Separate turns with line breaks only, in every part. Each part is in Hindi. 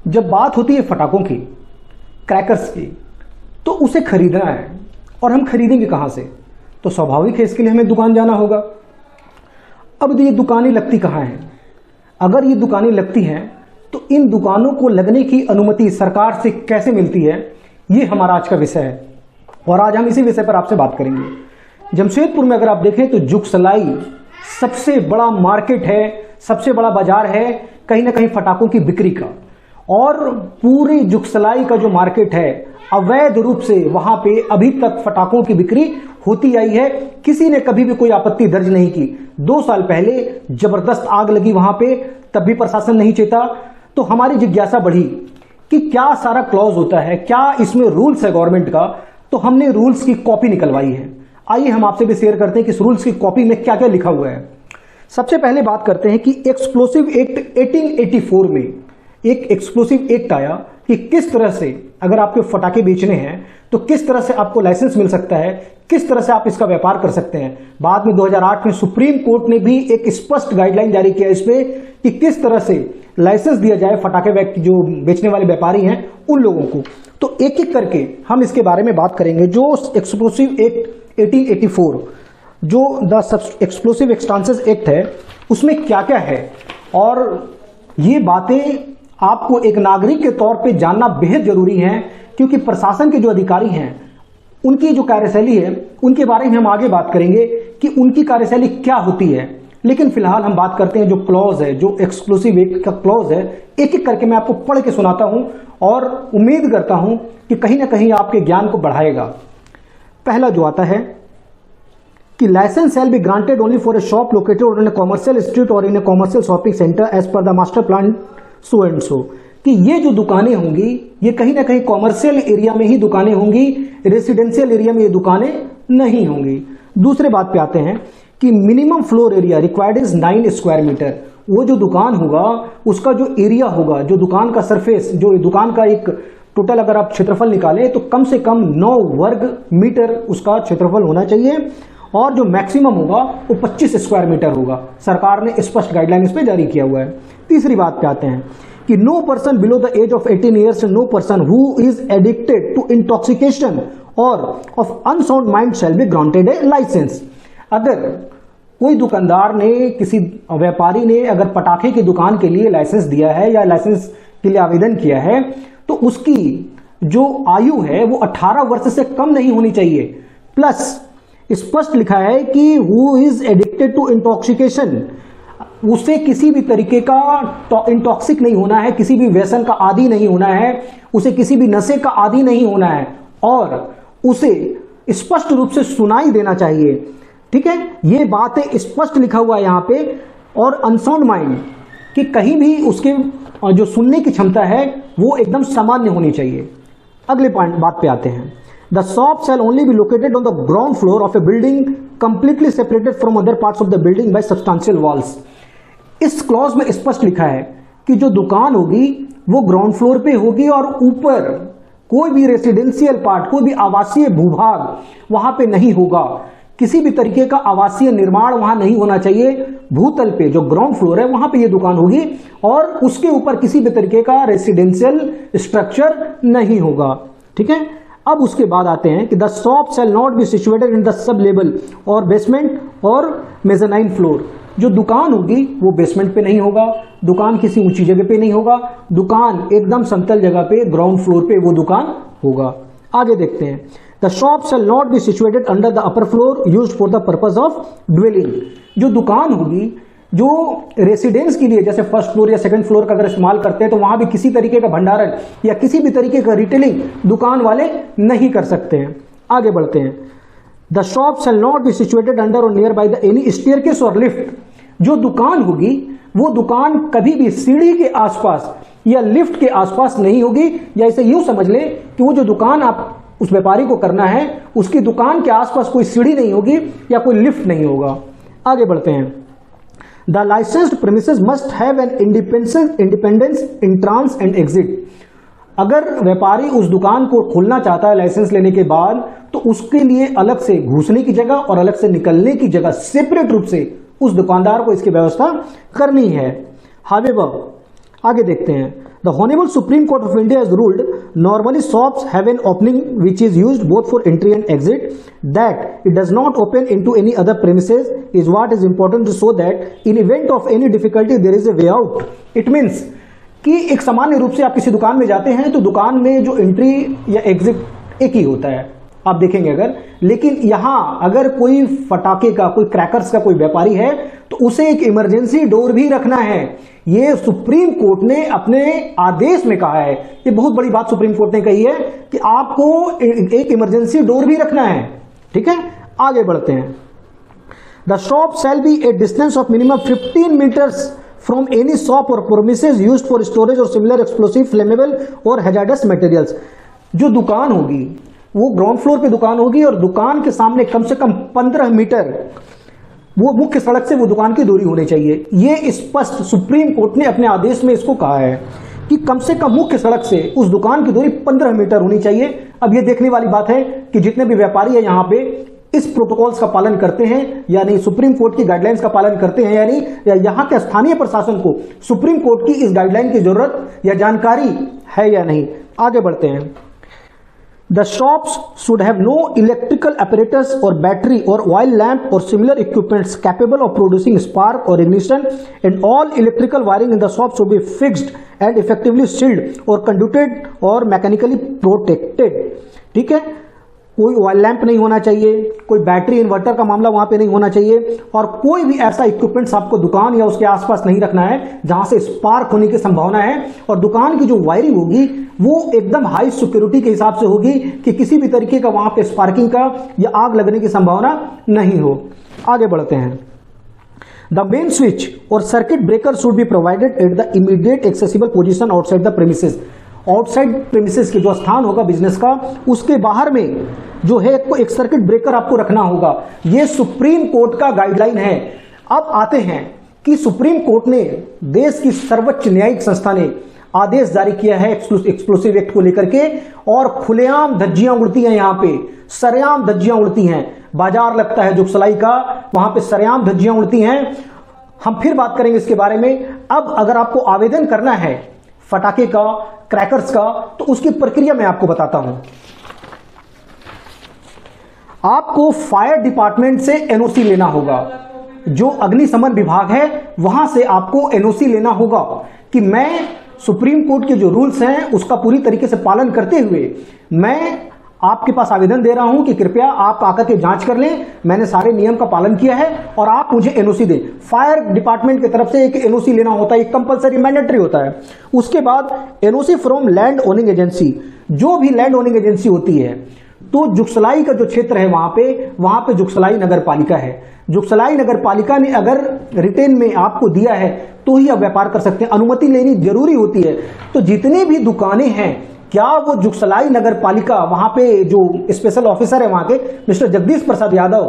जब बात होती है फटाकों की, क्रैकर्स की, तो उसे खरीदना है और हम खरीदेंगे कहां से? तो स्वाभाविक है इसके लिए हमें दुकान जाना होगा। अब ये दुकानें लगती कहां हैं? अगर ये दुकानें लगती हैं तो इन दुकानों को लगने की अनुमति सरकार से कैसे मिलती है, ये हमारा आज का विषय है और आज हम इसी विषय पर आपसे बात करेंगे। जमशेदपुर में अगर आप देखें तो जुगसलाई सबसे बड़ा मार्केट है, सबसे बड़ा बाजार है कहीं ना कहीं फटाकों की बिक्री का। और पूरी जुगसलाई का जो मार्केट है, अवैध रूप से वहां पे अभी तक फटाकों की बिक्री होती आई है। किसी ने कभी भी कोई आपत्ति दर्ज नहीं की। 2 साल पहले जबरदस्त आग लगी वहां पे, तब भी प्रशासन नहीं चेता। तो हमारी जिज्ञासा बढ़ी कि क्या सारा क्लॉज होता है, क्या इसमें रूल्स है गवर्नमेंट का। तो हमने रूल्स की कॉपी निकलवाई है। आइए हम आपसे भी शेयर करते हैं कि इस रूल्स की कॉपी में क्या क्या लिखा हुआ है। सबसे पहले बात करते हैं कि एक्सप्लोसिव एक्ट 1884 में एक एक्सप्लोसिव एक्ट आया कि किस तरह से अगर आपके फटाके बेचने हैं तो किस तरह से आपको लाइसेंस मिल सकता है, किस तरह से आप इसका व्यापार कर सकते हैं। बाद में 2008 में सुप्रीम कोर्ट ने भी एक स्पष्ट गाइडलाइन जारी किया इस पे कि किस तरह से लाइसेंस दिया जाए फटाके जो बेचने वाले व्यापारी हैं उन लोगों को। तो एक एक करके हम इसके बारे में बात करेंगे। जो एक्सप्लोसिव एक्ट 1884 जो द एक्सप्लोसिव एक्सटेंसेस एक्ट है उसमें क्या क्या है, और ये बातें आपको एक नागरिक के तौर पे जानना बेहद जरूरी है, क्योंकि प्रशासन के जो अधिकारी हैं उनकी जो कार्यशैली है उनके बारे में हम आगे बात करेंगे कि उनकी कार्यशैली क्या होती है। लेकिन फिलहाल हम बात करते हैं जो क्लॉज है, जो एक्सक्लूसिव एक्ट का क्लॉज है। एक एक करके मैं आपको पढ़ के सुनाता हूं और उम्मीद करता हूं कि कहीं ना कहीं आपके ज्ञान को बढ़ाएगा। पहला जो आता है कि license shall be granted only for a shop located in a commercial street और in a commercial shopping centre as per the master plan so and so. कि ये जो दुकानें होंगी ये कहीं ना कहीं कॉमर्शियल एरिया में ही दुकानें होंगी, रेसिडेंशियल एरिया में ये दुकानें नहीं होंगी। दूसरे बात पे आते हैं कि minimum floor area required is 9 square metre. वो जो दुकान होगा उसका जो एरिया होगा, जो दुकान का सरफेस, जो दुकान का एक टोटल अगर आप क्षेत्रफल निकालें तो कम से कम 9 वर्ग मीटर उसका क्षेत्रफल होना चाहिए, और जो मैक्सिमम होगा वो 25 स्क्वायर मीटर होगा। सरकार ने स्पष्ट गाइडलाइन इस पे जारी किया हुआ है। तीसरी बात पे आते हैं कि no person below the age of 18 years, no person who is addicted to intoxication or of unsound mind shall be granted a license. अगर कोई दुकानदार ने, किसी व्यापारी ने अगर पटाखे की दुकान के लिए लाइसेंस दिया है या लाइसेंस के लिए आवेदन किया है तो उसकी जो आयु है वो 18 वर्ष से कम नहीं होनी चाहिए। प्लस स्पष्ट लिखा है कि who is addicted to intoxication, उसे किसी भी तरीके का इंटॉक्सिक नहीं होना है, किसी भी व्यसन का आदी नहीं होना है, उसे किसी भी नशे का आदी नहीं होना है, और उसे स्पष्ट रूप से सुनाई देना चाहिए। ठीक है, ये बात है, स्पष्ट लिखा हुआ है यहां पे। और अनसाउंड माइंड कि कहीं भी उसके जो सुनने की क्षमता है वो एकदम सामान्य होनी चाहिए। अगले पॉइंट बात पे आते हैं। The shop shall only be located on the ground floor of a building completely separated from other parts of the building by substantial walls. इस क्लॉज में स्पष्ट लिखा है कि जो दुकान होगी वो ग्राउंड फ्लोर पे होगी और ऊपर कोई भी रेसिडेंशियल पार्ट, कोई भी आवासीय भूभाग वहां पे नहीं होगा। किसी भी तरीके का आवासीय निर्माण वहां नहीं होना चाहिए। भूतल पे जो ग्राउंड फ्लोर है वहां पे ये दुकान होगी और उसके ऊपर किसी भी तरीके का रेसिडेंशियल स्ट्रक्चर नहीं होगा। ठीक है, अब उसके बाद आते हैं कि the shop shall not be situated in the sub level और बेसमेंट और मेज़नाइन फ्लोर। जो दुकान होगी वो बेसमेंट पे नहीं होगा, दुकान किसी ऊंची जगह पे नहीं होगा, दुकान एकदम समतल जगह पे ग्राउंड फ्लोर पे वो दुकान होगा। आगे देखते हैं, the shop shall not be situated under the upper floor used for the purpose of dwelling. जो दुकान होगी जो रेसिडेंस के लिए, जैसे फर्स्ट फ्लोर या सेकंड फ्लोर का अगर इस्तेमाल करते हैं तो वहां भी किसी तरीके का भंडारण या किसी भी तरीके का रिटेलिंग दुकान वाले नहीं कर सकते हैं। आगे बढ़ते हैं, the shop shall not be situated under or near by the any staircase or lift. जो दुकान होगी वो दुकान कभी भी सीढ़ी के आसपास या लिफ्ट के आसपास नहीं होगी, या इसे यूं समझ ले कि वो जो दुकान आप उस व्यापारी को करना है उसकी दुकान के आसपास कोई सीढ़ी नहीं होगी या कोई लिफ्ट नहीं होगा। आगे बढ़ते हैं, the licensed premises must have an independence entrance and exit. अगर व्यापारी उस दुकान को खोलना चाहता है लाइसेंस लेने के बाद तो उसके लिए अलग से घुसने की जगह और अलग से निकलने की जगह सेपरेट रूप से उस दुकानदार को इसकी व्यवस्था करनी है। हावेवर आगे देखते हैं। The honourable supreme court of India has ruled normally shops have an opening which is used both for entry and exit, that it does not open into any other premises is what is important to show that in event of any difficulty there is a way out. It means कि एक सामान्य रूप से आप किसी दुकान में जाते हैं तो दुकान में जो एंट्री या एग्जिट एक ही होता है, आप देखेंगे अगर, लेकिन यहां अगर कोई फटाके का, कोई क्रैकर्स का कोई व्यापारी है तो उसे एक इमरजेंसी डोर भी रखना है। ये सुप्रीम कोर्ट ने अपने आदेश में कहा है, ये बहुत बड़ी बात सुप्रीम कोर्ट ने कही है कि आपको एक इमरजेंसी डोर भी रखना है। ठीक है, आगे बढ़ते हैं। The shop shall be a distance of minimum 15 metres from any shop और प्रोमिसेस यूज्ड फॉर स्टोरेज और सिमिलर एक्सप्लोसिव, फ्लेमेबल और हैजार्डस मटेरियल्स। जो दुकान होगी वो ग्राउंड फ्लोर पे दुकान होगी और दुकान के सामने कम से कम 15 मीटर वो मुख्य सड़क से वो दुकान की दूरी होनी चाहिए। ये स्पष्ट सुप्रीम कोर्ट ने अपने आदेश में इसको कहा है कि कम से कम मुख्य सड़क से उस दुकान की दूरी 15 मीटर होनी चाहिए। अब ये देखने वाली बात है कि जितने भी व्यापारी है यहाँ पे इस प्रोटोकॉल्स का पालन करते हैं या नहीं, सुप्रीम कोर्ट की गाइडलाइंस का पालन करते हैं या नहीं, या यहाँ के स्थानीय प्रशासन को सुप्रीम कोर्ट की इस गाइडलाइन की जरूरत या जानकारी है या नहीं। आगे बढ़ते हैं। The shops should have no electrical apparatus or battery or oil lamp or similar equipments capable of producing spark or ignition, and all electrical wiring in the shop should be fixed and effectively sealed or conducted or mechanically protected. ठीक है, कोई ऑयल लैंप नहीं होना चाहिए, कोई बैटरी इन्वर्टर का मामला वहां पे नहीं होना चाहिए, और कोई भी ऐसा इक्विपमेंट्स आपको दुकान या उसके आसपास नहीं रखना है जहां से स्पार्क होने की संभावना है। और दुकान की जो वायरिंग होगी वो एकदम हाई सिक्योरिटी के हिसाब से होगी कि किसी भी तरीके का वहां पे स्पार्किंग का या आग लगने की संभावना नहीं हो। आगे बढ़ते हैं। द मेन स्विच और circuit breaker should be provided at the immediate accessible position outside the premises. Outside premises के जो स्थान होगा बिजनेस का, उसके बाहर में जो है एक सर्किट ब्रेकर आपको रखना होगा। यह सुप्रीम कोर्ट का गाइडलाइन है। अब आते हैं कि सुप्रीम कोर्ट ने, देश की सर्वोच्च न्यायिक संस्था ने आदेश जारी किया है एक्सप्लोसिव एक्ट को लेकर के, और खुलेआम धज्जियां उड़ती हैं, यहां पे सरेआम धज्जियां उड़ती हैं। बाजार लगता है जुगसलाई का, वहां पे सरेआम धज्जियां उड़ती हैं। हम फिर बात करेंगे इसके बारे में। अब अगर आपको आवेदन करना है फटाके का, क्रैकर्स का, तो उसकी प्रक्रिया मैं आपको बताता हूं। आपको फायर डिपार्टमेंट से एनओसी लेना होगा। जो अग्निशमन विभाग है वहां से आपको एनओसी लेना होगा कि मैं सुप्रीम कोर्ट के जो रूल्स हैं उसका पूरी तरीके से पालन करते हुए मैं आपके पास आवेदन दे रहा हूं कि कृपया आप आकर के जांच कर लें, मैंने सारे नियम का पालन किया है और आप मुझे एनओसी दें। फायर डिपार्टमेंट की तरफ से एक एनओसी लेना होता है, एक कंपलसरी मैंडेटरी होता है। उसके बाद NOC from land owning agency. जो भी लैंड ओनिंग एजेंसी होती है, तो जुगसलाई का जो क्षेत्र है वहां पे जुगसलाई नगर पालिका है। जुगसलाई नगर पालिका ने अगर रिटेन में आपको दिया है तो ही आप व्यापार कर सकते हैं, अनुमति लेनी जरूरी होती है। तो जितनी भी दुकानें हैं, क्या वो जुगसलाई नगर पालिका, वहां पे जो स्पेशल ऑफिसर है वहां के मिस्टर जगदीश प्रसाद यादव,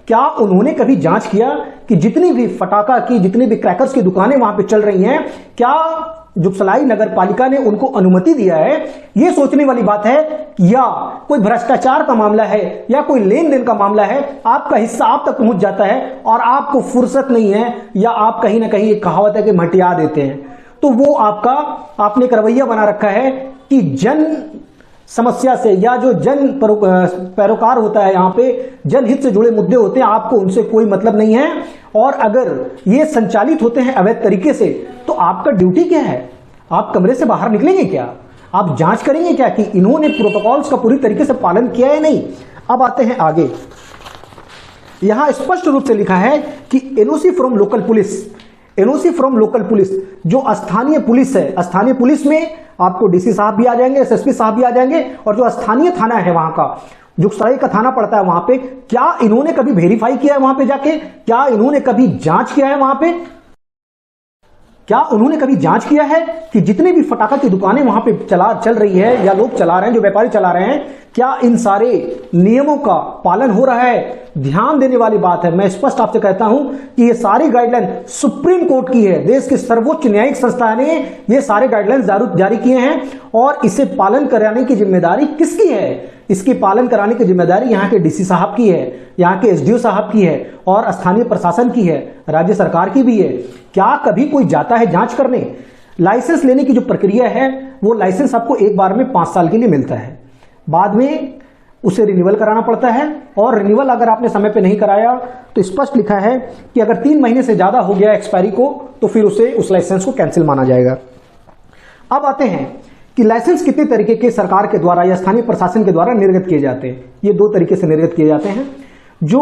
क्या उन्होंने कभी जांच किया कि जितनी भी फटाका की, जितनी भी क्रैकर्स की दुकानें वहां पे चल रही हैं, क्या जुगसलाई नगर पालिका ने उनको अनुमति दिया है? यह सोचने वाली बात है। या कोई भ्रष्टाचार का मामला है या कोई लेन देन का मामला है, आपका हिस्सा आप तक पहुंच जाता है और आपको फुर्सत नहीं है, या आप कहीं ना कहीं एक कहावत है कि मटिया देते हैं, तो वो आपने एक रवैया बना रखा है कि जन समस्या से या जो जन पैरोकार होता है, यहां पे जनहित से जुड़े मुद्दे होते हैं, आपको उनसे कोई मतलब नहीं है। और अगर ये संचालित होते हैं अवैध तरीके से, तो आपका ड्यूटी क्या है? आप कमरे से बाहर निकलेंगे क्या? आप जांच करेंगे क्या कि इन्होंने प्रोटोकॉल्स का पूरी तरीके से पालन किया है नहीं? अब आते हैं आगे। यहां स्पष्ट रूप से लिखा है कि NOC from local police. NOC from local police, जो स्थानीय पुलिस है, स्थानीय पुलिस में आपको डीसी साहब भी आ जाएंगे, एसएसपी साहब भी आ जाएंगे, और जो स्थानीय थाना है वहां का, जुगसलाई का थाना पड़ता है वहां पे, क्या इन्होंने कभी वेरीफाई किया है वहां पे जाके? क्या इन्होंने कभी जांच किया है वहां पे? क्या उन्होंने कभी जांच किया है कि जितने भी फटाका की दुकानें वहां पे चल रही है या लोग चला रहे हैं, जो व्यापारी चला रहे हैं, क्या इन सारे नियमों का पालन हो रहा है? ध्यान देने वाली बात है। मैं स्पष्ट आपसे कहता हूं कि ये सारी गाइडलाइन सुप्रीम कोर्ट की है। देश की सर्वोच्च न्यायिक संस्था ने ये सारे गाइडलाइंस जारी किए हैं, और इसे पालन कराने की जिम्मेदारी किसकी है? इसकी पालन कराने की जिम्मेदारी यहाँ के डीसी साहब की है, यहाँ के एसडीओ साहब की है, और स्थानीय प्रशासन की है, राज्य सरकार की भी है। क्या कभी कोई जाता है जांच करने? लाइसेंस लेने की जो प्रक्रिया है वो लाइसेंस आपको एक बार में 5 साल के लिए मिलता है, बाद में उसे रिन्यूअल कराना पड़ता है, और रिन्यूअल अगर आपने समय पे नहीं कराया तो स्पष्ट लिखा है कि अगर 3 महीने से ज्यादा हो गया एक्सपायरी को तो फिर उसे उस लाइसेंस को कैंसिल माना जाएगा। अब आते हैं कि लाइसेंस कितने तरीके के सरकार के द्वारा या स्थानीय प्रशासन के द्वारा निर्गत किए जाते हैं। ये 2 तरीके से निर्गत किए जाते हैं। जो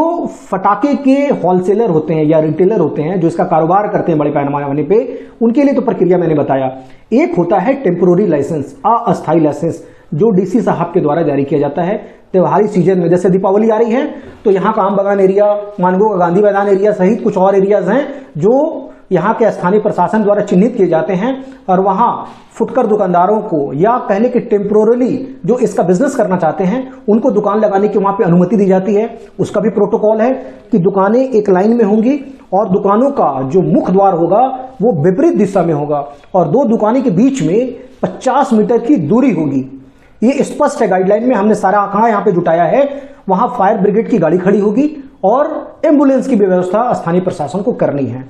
फटाके के होलसेलर होते हैं या रिटेलर होते हैं, जो इसका कारोबार करते हैं बड़े पैमाने पे, उनके लिए तो प्रक्रिया मैंने बताया। एक होता है टेम्पोररी लाइसेंस, अस्थायी लाइसेंस, जो डीसी साहब के द्वारा जारी किया जाता है त्योहारी सीजन में। जैसे दीपावली आ रही है तो यहाँ का आम बागान एरिया, मानगो का गांधी मैदान एरिया सहित कुछ और एरियाज हैं जो यहाँ के स्थानीय प्रशासन द्वारा चिन्हित किए जाते हैं, और वहां फुटकर दुकानदारों को या कहले कि टेम्पोरली जो इसका बिजनेस करना चाहते हैं उनको दुकान लगाने की वहां पे अनुमति दी जाती है। उसका भी प्रोटोकॉल है कि दुकानें एक लाइन में होंगी और दुकानों का जो मुख्य द्वार होगा वो विपरीत दिशा में होगा, और 2 दुकानें के बीच में 50 मीटर की दूरी होगी। ये स्पष्ट है गाइडलाइन में, हमने सारा आंकड़ा यहाँ पे जुटाया है। वहां फायर ब्रिगेड की गाड़ी खड़ी होगी और एम्बुलेंस की व्यवस्था स्थानीय प्रशासन को करनी है।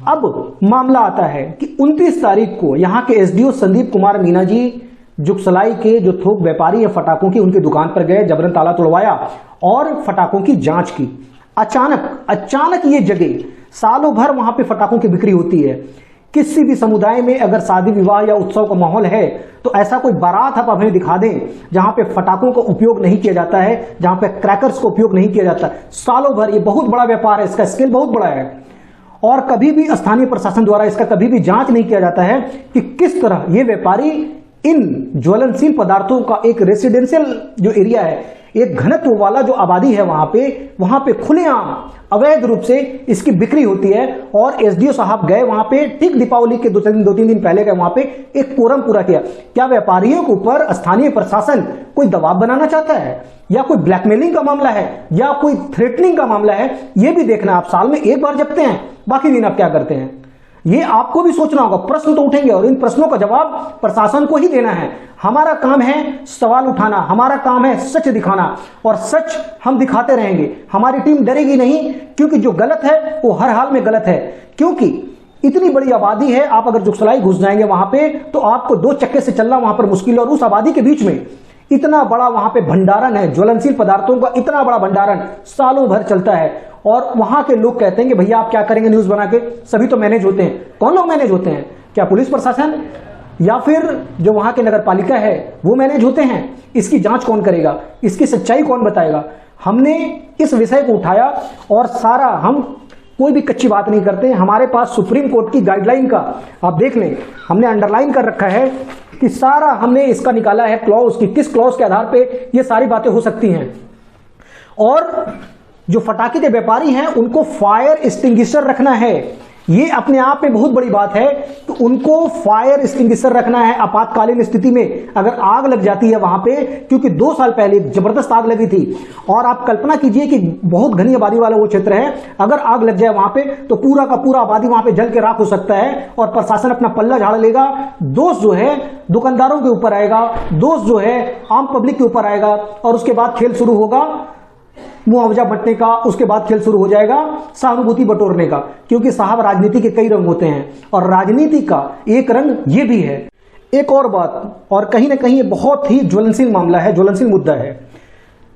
अब मामला आता है कि 29 तारीख को यहाँ के एसडीओ संदीप कुमार मीना जी जुगसलाई के जो थोक व्यापारी है फटाकों की, उनकी दुकान पर गए, जबरन ताला तोड़वाया और फटाकों की जांच की। अचानक ये जगह, सालों भर वहां पे फटाकों की बिक्री होती है। किसी भी समुदाय में अगर शादी विवाह या उत्सव का माहौल है तो ऐसा कोई बारात आप हमें दिखा दें जहां पे फटाकों का उपयोग नहीं किया जाता है, जहां पे क्रैकर्स का उपयोग नहीं किया जाता। सालों भर ये बहुत बड़ा व्यापार है, इसका स्केल बहुत बड़ा है, और कभी भी स्थानीय प्रशासन द्वारा इसका कभी भी जांच नहीं किया जाता है कि किस तरह ये व्यापारी इन ज्वलनशील पदार्थों का एक रेसिडेंशियल जो एरिया है, एक घनत्व वाला जो आबादी है वहां पे खुलेआम अवैध रूप से इसकी बिक्री होती है। और एसडीओ साहब गए वहां पे ठीक दीपावली के 2-3 दिन पहले गए, वहां पे एक कोरम पूरा किया। क्या व्यापारियों के ऊपर स्थानीय प्रशासन कोई दबाव बनाना चाहता है, या कोई ब्लैकमेलिंग का मामला है, या कोई थ्रेटनिंग का मामला है? यह भी देखना। आप साल में एक बार जपते हैं, बाकी दिन आप क्या करते हैं, ये आपको भी सोचना होगा। प्रश्न तो उठेंगे और इन प्रश्नों का जवाब प्रशासन को ही देना है। हमारा काम है सवाल उठाना, हमारा काम है सच दिखाना, और सच हम दिखाते रहेंगे। हमारी टीम डरेगी नहीं, क्योंकि जो गलत है वो हर हाल में गलत है। क्योंकि इतनी बड़ी आबादी है, आप अगर जुगसलाई घुस जाएंगे वहां पे तो आपको 2 चक्के से चलना वहां पर मुश्किल है। और उस आबादी के बीच में इतना बड़ा वहां पे भंडारण है, ज्वलनशील पदार्थों का इतना बड़ा भंडारण सालों भर चलता है। और वहां के लोग कहते हैं कि भैया आप क्या करेंगे न्यूज बना के, सभी तो मैनेज होते हैं। कौन लोग मैनेज होते हैं? क्या पुलिस प्रशासन या फिर जो वहां के नगर पालिका है वो मैनेज होते हैं? इसकी जांच कौन करेगा, इसकी सच्चाई कौन बताएगा? हमने इस विषय को उठाया और सारा, हम कोई भी कच्ची बात नहीं करते। हमारे पास सुप्रीम कोर्ट की गाइडलाइन का आप देख लें, हमने अंडरलाइन कर रखा है कि सारा हमने इसका निकाला है क्लॉज की, किस क्लॉज के आधार पे ये सारी बातें हो सकती हैं। और जो फटाके के व्यापारी हैं उनको फायर एक्सटिंग्विशर रखना है। ये अपने आप में बहुत बड़ी बात है कि उनको फायर एक्सटिंग्विशर रखना है। आपातकालीन स्थिति में अगर आग लग जाती है वहां पे, क्योंकि 2 साल पहले जबरदस्त आग लगी थी, और आप कल्पना कीजिए कि बहुत घनी आबादी वाला वो क्षेत्र है, अगर आग लग जाए वहां पे तो पूरा का पूरा आबादी वहां पे जल के राख हो सकता है, और प्रशासन अपना पल्ला झाड़ लेगा। दोष जो है दुकानदारों के ऊपर आएगा, दोष जो है आम पब्लिक के ऊपर आएगा, और उसके बाद खेल शुरू होगा मुआवजा बंटने का। उसके बाद खेल शुरू हो जाएगा सहानुभूति बटोरने का, क्योंकि साहब राजनीति के कई रंग होते हैं और राजनीति का एक रंग ये भी है। एक और बात, और कहीं ना कहीं ये बहुत ही ज्वलनशील मामला है, ज्वलनशील मुद्दा है।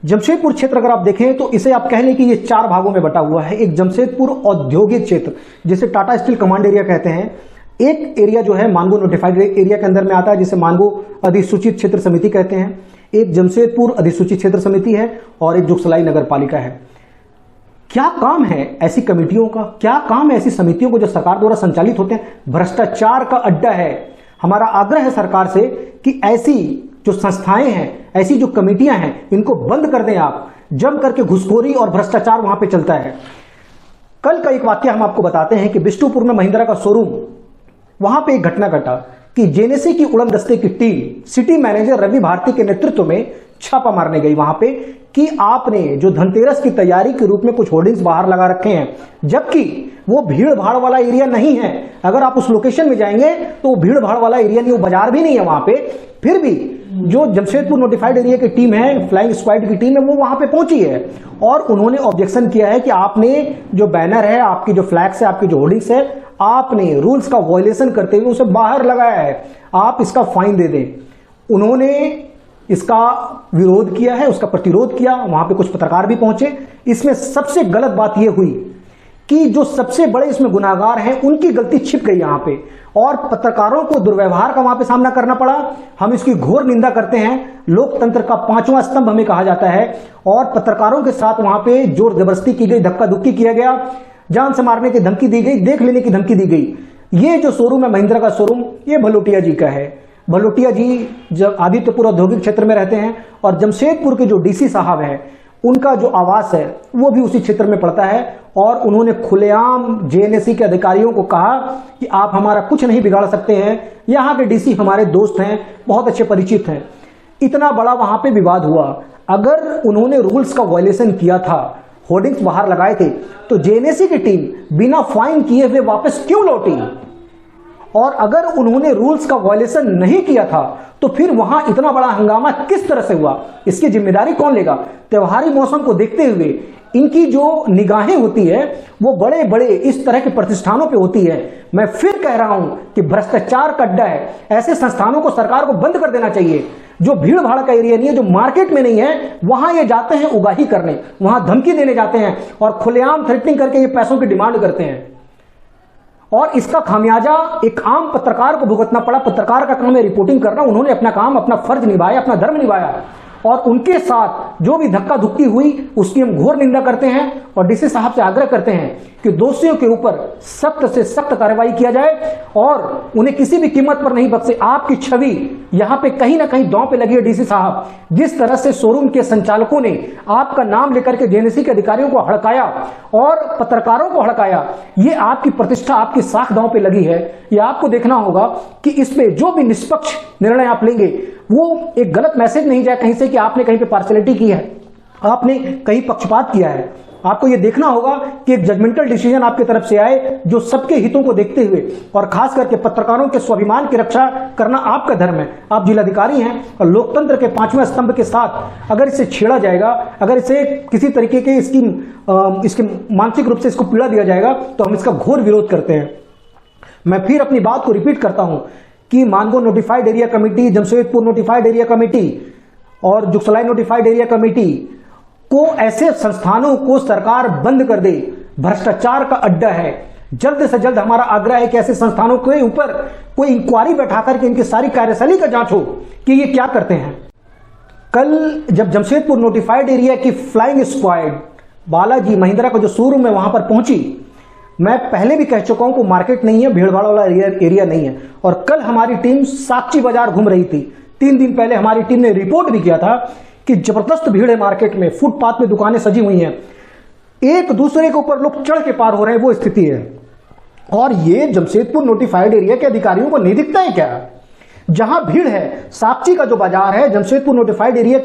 जमशेदपुर क्षेत्र अगर आप देखें तो इसे आप कह लें कि ये 4 भागों में बटा हुआ है। एक जमशेदपुर औद्योगिक क्षेत्र, जिसे टाटा स्टील कमांड एरिया कहते हैं। एक एरिया जो है मानगो नोटिफाइड एरिया के अंदर में आता है, जिसे मानगो अधिसूचित क्षेत्र समिति कहते हैं। एक जमशेदपुर अधिसूचित क्षेत्र समिति है और एक जुगसलाई नगर पालिका है। क्या काम है ऐसी कमेटियों का, क्या काम है ऐसी समितियों को जो सरकार द्वारा संचालित होते हैं? भ्रष्टाचार का अड्डा है। हमारा आग्रह है सरकार से कि ऐसी जो संस्थाएं हैं, ऐसी जो कमेटियां हैं, इनको बंद कर दें आप। जम करके घुसखोरी और भ्रष्टाचार वहां पे चलता है। कल का एक वाक्य हम आपको बताते हैं कि बिष्टुपुर में महिंद्रा का शोरूम, वहां पे एक घटना घटा कि जेनेसी की उड़न दस्ते की team city manager Ravi Bharti के नेतृत्व में छापा मारने गई वहां पे कि आपने जो धनतेरस की तैयारी के रूप में कुछ होर्डिंग्स बाहर लगा रखे हैं, जबकि वो भीड़ भाड़ वाला एरिया नहीं है। अगर आप उस लोकेशन में जाएंगे तो वो भीड़ भाड़ वाला एरिया नहीं, वो बाजार भी नहीं है वहां पे। फिर भी जो जमशेदपुर नोटिफाइड एरिया की टीम है, फ्लाइंग स्क्वाड की टीम है, वो वहां पे पहुंची है और उन्होंने ऑब्जेक्शन किया है कि आपने जो बैनर है, आपकी जो फ्लैग्स है, आपकी जो होर्डिंग्स है, आपने रूल्स का वायलेशन करते हुए उसे बाहर लगाया है, आप इसका फाइन दे दें। उन्होंने इसका विरोध किया है, उसका प्रतिरोध किया, वहां पे कुछ पत्रकार भी पहुंचे। इसमें सबसे गलत बात यह हुई कि जो सबसे बड़े इसमें गुनाहगार हैं उनकी गलती छिप गई यहां पे, और पत्रकारों को दुर्व्यवहार का वहां पे सामना करना पड़ा। हम इसकी घोर निंदा करते हैं। लोकतंत्र का पांचवां स्तंभ हमें कहा जाता है, और पत्रकारों के साथ वहां पे जोर जबरदस्ती की गई, धक्का धुक्की किया गया, जान से मारने की धमकी दी गई, देख लेने की धमकी दी गई। ये जो शोरूम है महिंद्रा का शोरूम, ये भलोटिया जी का है। भलोटिया जी जब आदित्यपुर औद्योगिक क्षेत्र में रहते हैं, और जमशेदपुर के जो डीसी साहब हैं उनका जो आवास है वो भी उसी क्षेत्र में पड़ता है। और उन्होंने खुलेआम जेएनएससी के अधिकारियों को कहा कि आप हमारा कुछ नहीं बिगाड़ सकते हैं, यहाँ के डीसी हमारे दोस्त हैं, बहुत अच्छे परिचित हैं। इतना बड़ा वहां पे विवाद हुआ। अगर उन्होंने रूल्स का वायलेशन किया था, होर्डिंग्स बाहर लगाए थे, तो जेएनएससी की टीम बिना फाइन किए हुए वापस क्यों लौटी? और अगर उन्होंने रूल्स का वायलेशन नहीं किया था तो फिर वहां इतना बड़ा हंगामा किस तरह से हुआ? इसकी जिम्मेदारी कौन लेगा? त्योहारी मौसम को देखते हुए इनकी जो निगाहें होती है वो बड़े बड़े इस तरह के प्रतिष्ठानों पे होती है। मैं फिर कह रहा हूं कि भ्रष्टाचार का अड्डा है। ऐसे संस्थानों को सरकार को बंद कर देना चाहिए। जो भीड़ भाड़ का एरिया नहीं है, जो मार्केट में नहीं है, वहां ये जाते हैं उगाही करने, वहां धमकी देने जाते हैं और खुलेआम थ्रेटनिंग करके ये पैसों की डिमांड करते हैं। और इसका खामियाजा एक आम पत्रकार को भुगतना पड़ा। पत्रकार का काम है रिपोर्टिंग करना। उन्होंने अपना काम, अपना फर्ज निभाया, अपना धर्म निभाया, और उनके साथ जो भी धक्का धुक्की हुई उसकी हम घोर निंदा करते हैं और डीसी साहब से आग्रह करते हैं कि दोषियों के ऊपर सख्त से सख्त कार्रवाई किया जाए और उन्हें किसी भी कीमत पर नहीं बख्शे। आपकी छवि यहां पे कहीं ना कहीं दांव पे लगी है डीसी साहब। जिस तरह से शोरूम के संचालकों ने आपका नाम लेकर के जेएनएससी के अधिकारियों को हड़काया और पत्रकारों को हड़काया, ये आपकी प्रतिष्ठा, आपकी साख दांव पे लगी है। ये आपको देखना होगा कि इस पे जो भी निष्पक्ष निर्णय आप लेंगे वो एक गलत मैसेज नहीं जाए कहीं से कि आपने कहीं पे पार्शलिटी की है, आपने कहीं पक्षपात किया है। आपको यह देखना होगा कि एक जजमेंटल डिसीजन आपकी तरफ से आए जो सबके हितों को देखते हुए, और खास करके पत्रकारों के स्वाभिमान की रक्षा करना आपका धर्म है। आप जिलाधिकारी हैं और लोकतंत्र के पांचवें स्तंभ के साथ अगर इसे छेड़ा जाएगा, अगर इसे किसी तरीके के इसकी मानसिक रूप से इसको पीड़ा दिया जाएगा तो हम इसका घोर विरोध करते हैं। मैं फिर अपनी बात को रिपीट करता हूं कि Mango notified area committee, Jamshedpur notified area committee और जुगसलाई नोटिफाइड एरिया कमेटी को, ऐसे संस्थानों को सरकार बंद कर दे। भ्रष्टाचार का अड्डा है। जल्द से जल्द हमारा आग्रह है कि ऐसे संस्थानों के ऊपर कोई इंक्वायरी बैठाकर के इनकी सारी कार्यशैली का जांच हो कि ये क्या करते हैं। कल जब जमशेदपुर नोटिफाइड एरिया की फ्लाइंग स्क्वाड बालाजी महिंद्रा का जो शोरूम है वहां पर पहुंची, मैं पहले भी कह चुका हूं कि मार्केट नहीं है, भीड़भाड़ वाला एरिया नहीं है। और कल हमारी टीम साक्षी बाजार घूम रही थी। 3 दिन पहले हमारी टीम ने रिपोर्ट भी किया था कि जबरदस्त भीड़ है मार्केट में, फुटपाथ में दुकानें सजी हुई हैं, एक दूसरे के ऊपर लोग चढ़ के पार हो रहे हैं, वो स्थिति है। और ये जमशेदपुर नोटिफाइड एरिया के अधिकारियों को नहीं दिखता है क्या? जहां भीड़ है, साक्षी का जो बाजार है, जमशेदपुर नोटिफाइड एरिया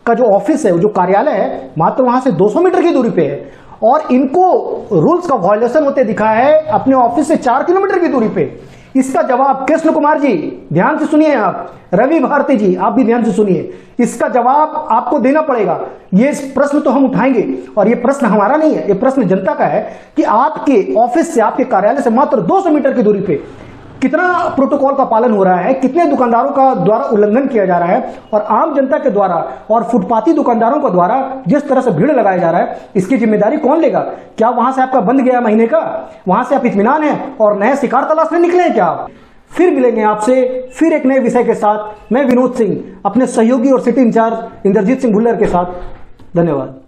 का जो ऑफिस है, जो कार्यालय है, मात्र वहां से 200 मीटर की दूरी पे है, और इनको रूल्स का वायलेशन होते दिखा है अपने ऑफिस से 4 किलोमीटर की दूरी पे। इसका जवाब कृष्ण कुमार जी ध्यान से सुनिए, आप रवि भारती जी आप भी ध्यान से सुनिए, इसका जवाब आपको देना पड़ेगा। ये प्रश्न तो हम उठाएंगे, और ये प्रश्न हमारा नहीं है, ये प्रश्न जनता का है कि आपके ऑफिस से, आपके कार्यालय से मात्र 200 मीटर की दूरी पे कितना प्रोटोकॉल का पालन हो रहा है, कितने दुकानदारों का द्वारा उल्लंघन किया जा रहा है, और आम जनता के द्वारा और फुटपाथी दुकानदारों के द्वारा जिस तरह से भीड़ लगाया जा रहा है, इसकी जिम्मेदारी कौन लेगा? क्या वहां से आपका बंद गया महीने का? वहां से आप इत्मीनान है और नए शिकार तलाशने निकले हैं क्या आप? फिर मिलेंगे आपसे फिर एक नए विषय के साथ। मैं विनोद सिंह अपने सहयोगी और सिटी इंचार्ज इंद्रजीत सिंह भुल्लर के साथ। धन्यवाद।